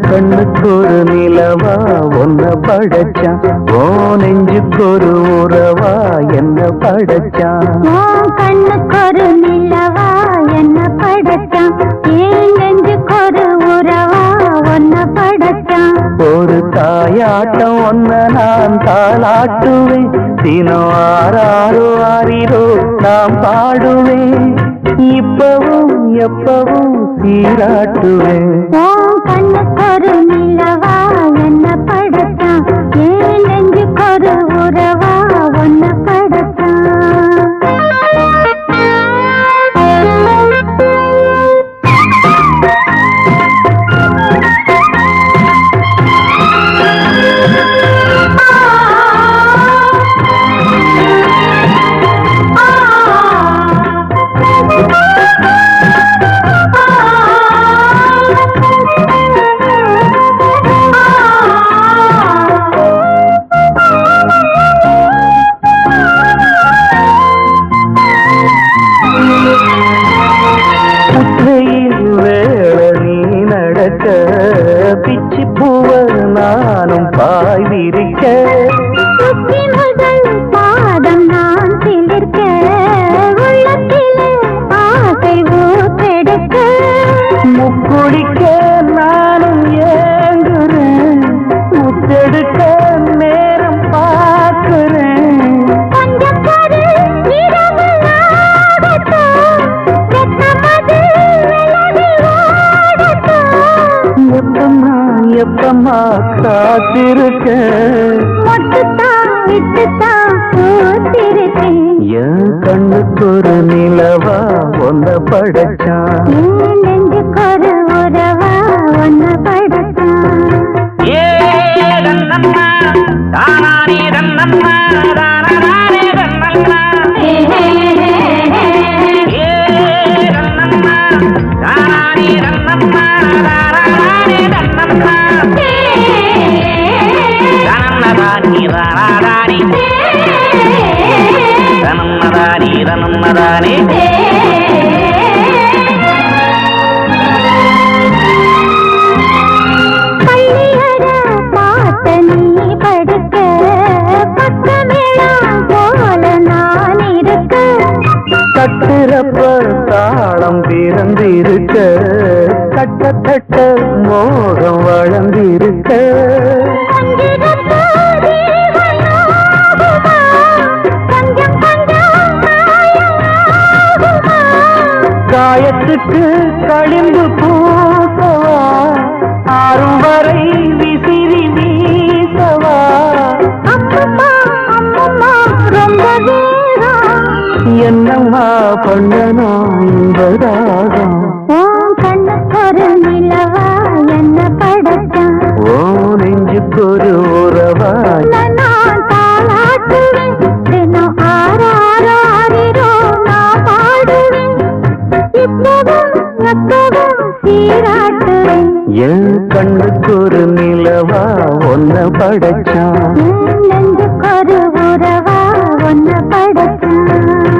கண்ணுக்கு ஒரு நிலவா ஒன்ன படைச்சான், ஓ நெஞ்சுக்கு ஒரு உறவா என்ன படைச்சான். கண்ணுக்கு ஒரு நிலவா என்ன படைச்சான், ஏன் நெஞ்சுக்கு ஒரு உறவா ஒன்ன படைச்சான். ஒரு தாயாட்டம் ஒன்ன நான் தாளாட்டுவேன், தினம் ஆறாரோ ஆறிரோ நாம் பாடுவேன், இப்பவும் எப்பவும் சீராட்டுவேன். கண்ணுக்கு ஒரு நிலவா என்ன படைச்சான், ஏன் நெஞ்சுக்கு ஒரு உறவா ஒன்ன படைச்சான். பிச்சி பூவ நானும் பாய் விரிக்க, முதல் பாதம் நான் சிலிர்க்க, உள்ளத்திலே ஆசை ஊற்றெடுக்க, முக்குடிக்க நானும் ஏங்குறேன், முத்தெடுக்க நேரம் பார்க்கிறேன். கொஞ்சம் பொறு இரவு ஆகட்டும், வெப்பமது விலகி ஓடட்டும். எப்பமா காத்திருக்க, மொட்டுத்தான் விட்டுத்தான் பூத்திருக்கேன். என் கண்ணுக்கு ஒரு நிலவா ஒன்ன படைச்சான், ஏன் நெஞ்சுக்கு ஒரு உறவா ஒன்ன படைச்சான். பள்ளியற பாட்ட நீ படுக்க, பக்கமேளம் போல நான் இருக்க, கட்டுறப்ப தாளம் பிறந்திருக்க, கட்டத்தட்ட மோகம் வளர்ந்திருக்க, காயத்துக்கு களிம்பு பூசவா, ஆறும் வரை விசிறி வீசவா. அம்மம்மா அம்மம்மா ரொம்ப வேகம், என்னம்மா பண்ணணும் என்பதாகும். கண்ணுக்கு ஒரு நிலவா என்ன படைச்சான், ஓ நெஞ்சுக்கு ஒரு உறவா நான் தாளாட்டுவேன், தினம் ஆறாரோ ஆறிரோ நான் பாடுவேன், இப்பவும் எப்பவும் சீராட்டுவேன். என் கண்ணுக்கு ஒரு நிலவா ஒன்ன படைச்சான்.